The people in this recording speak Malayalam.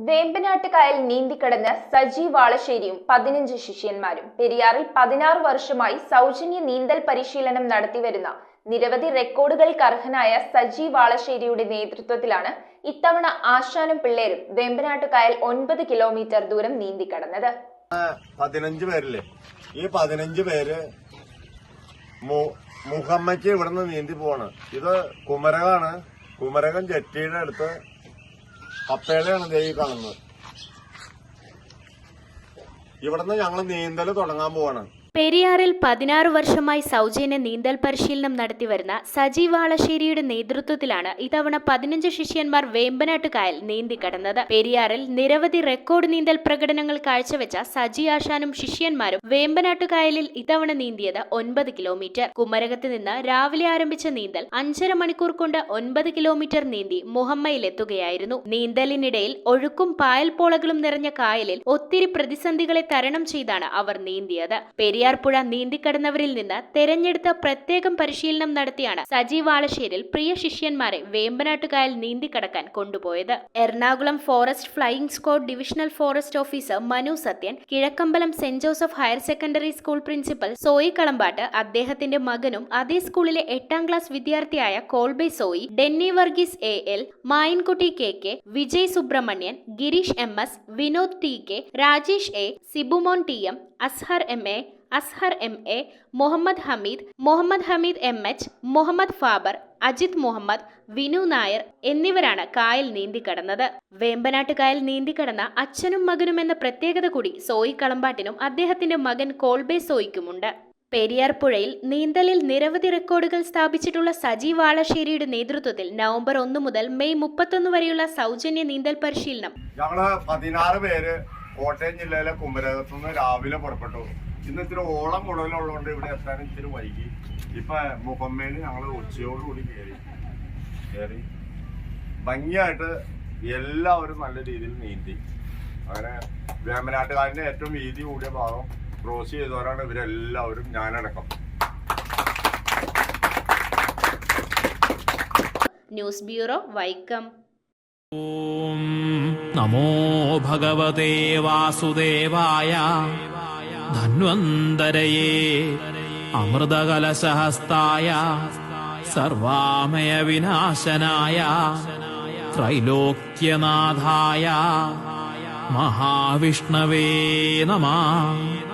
വേമ്പനാട്ട് കായൽ നീന്തിക്കടന്ന് സജി വാളശ്ശേരിയും 15 ശിഷ്യന്മാരും. പെരിയാറിൽ 16 വർഷമായി സൗജന്യ നീന്തൽ പരിശീലനം നടത്തിവരുന്ന നിരവധി റെക്കോർഡുകൾക്ക് അർഹനായ സജി വാളശ്ശേരിയുടെ നേതൃത്വത്തിലാണ് ഇത്തവണ ആശാനും പിള്ളേരും വേമ്പനാട്ട് കായൽ 9 കിലോമീറ്റർ ദൂരം നീന്തിക്കടന്നത്. 15 പേരില്ലേ, ഈ 15 പേര് മുഹമ്മയ്ക്ക് ഇവിടുന്ന് നീന്തി പോവാണ്. ഇത് കുമരകാണ്. കുമരകം ജെട്ടിയുടെ അടുത്ത് കപ്പേളയാണ് ദേവി കാണുന്നത്. ഇവിടുന്ന് ഞങ്ങൾ നീന്തൽ തുടങ്ങാൻ പോവാണ്. പെരിയാറിൽ 16 വർഷമായി സൗജന്യ നീന്തൽ പരിശീലനം നടത്തിവരുന്ന സജി വാളശ്ശേരിയുടെ നേതൃത്വത്തിലാണ് ഇത്തവണ 15 ശിഷ്യന്മാർ വേമ്പനാട്ട് കായൽ നീന്തിക്കടന്നത്. പെരിയാറിൽ നിരവധി റെക്കോർഡ് നീന്തൽ പ്രകടനങ്ങൾ കാഴ്ചവെച്ച സജി ആശാനും ശിഷ്യന്മാരും വേമ്പനാട്ട് കായലിൽ ഇത്തവണ നീന്തിയത് 9 കിലോമീറ്റർ. കുമരകത്ത് നിന്ന് രാവിലെ ആരംഭിച്ച നീന്തൽ 5.5 മണിക്കൂർ കൊണ്ട് 9 കിലോമീറ്റർ നീന്തി മുഹമ്മയിലെത്തുകയായിരുന്നു. നീന്തലിനിടയിൽ ഒഴുക്കും പായൽപോളകളും നിറഞ്ഞ കായലിൽ ഒത്തിരി പ്രതിസന്ധികളെ തരണം ചെയ്താണ് അവർ നീന്തിയത്. പെരിയാർ പുഴ നീന്തിക്കടന്നവരിൽ നിന്ന് തെരഞ്ഞെടുത്ത പ്രത്യേകം പരിശീലനം നടത്തിയാണ് സജി വാളശ്ശേരിൽ പ്രിയ ശിഷ്യന്മാരെ വേമ്പനാട്ടുകായൽ നീന്തിക്കടക്കാൻ കൊണ്ടുപോയത്. Ernakulam forest flying squad divisional forest officer Manu Sathyan, Kizhakkambalam saint Joseph higher secondary school principal Soy Kalampattu, അദ്ദേഹത്തിന്റെ മകനും അതേ സ്കൂളിലെ 8ാം ക്ലാസ് വിദ്യാർത്ഥിയായ Kolbe Soy, Denny Varghese AL, Mayankutty KK, Vijay Subrahmanyan, Girish MS, Vinod TK, Rajesh A, Sibumon TM, Azhar MA, Azhar MA, Muhammad Hameed MH, Muhammad Fabar, Ajith Muhammad, Vinu Nair എന്നിവരാണ് കായൽ നീന്തിക്കടന്നത്. വേമ്പനാട്ട് കായൽ നീന്തിക്കടന്ന അച്ഛനും മകനും എന്ന പ്രത്യേകത കൂടി സോയി കളമ്പാട്ടിനും അദ്ദേഹത്തിന്റെ മകൻ കോൾബെ സോയിക്കുമുണ്ട്. പെരിയാർ പുഴയിൽ നീന്തലിൽ നിരവധി റെക്കോർഡുകൾ സ്ഥാപിച്ചിട്ടുള്ള സജി വാളശ്ശേരിയുടെ നേതൃത്വത്തിൽ നവംബർ 1 മുതൽ മെയ് 31 വരെയുള്ള സൗജന്യ നീന്തൽ പരിശീലനം. ഞങ്ങള് 16 പേര് കോട്ടയം ജില്ലയിലെ കുമരകത്തുനിന്ന് രാവിലെ പുറപ്പെട്ടു. ഇന്ന് ഇത്തിരി ഓളം കൂടുതലുള്ളതുകൊണ്ട് ഇവിടെ എത്താൻ ഇത്തിരി വൈകി. ഇപ്പൊ മുഹമ്മയിൽ ഞങ്ങൾ ഉച്ചയോടുകൂടി കയറി ഭംഗിയായിട്ട് എല്ലാവരും നല്ല രീതിയിൽ നീന്തി. അങ്ങനെ വേമ്പനാട്ടുകാരന്റെ ഏറ്റവും വീതി കൂടിയ ഭാഗം ക്രോസ് ചെയ്തവരാണ് ഇവരെല്ലാവരും, ഞാനടക്കം. News bureau, Vaikom. ഓം നമോ ഭഗവതേ വാസുദേവായ ധന്വന്തരയേ അമൃതകലശഹസ്തായ സർവാമയ വിനാശനായ ത്രൈലോക്യനാഥായ മഹാവിഷ്ണവേ നമഃ.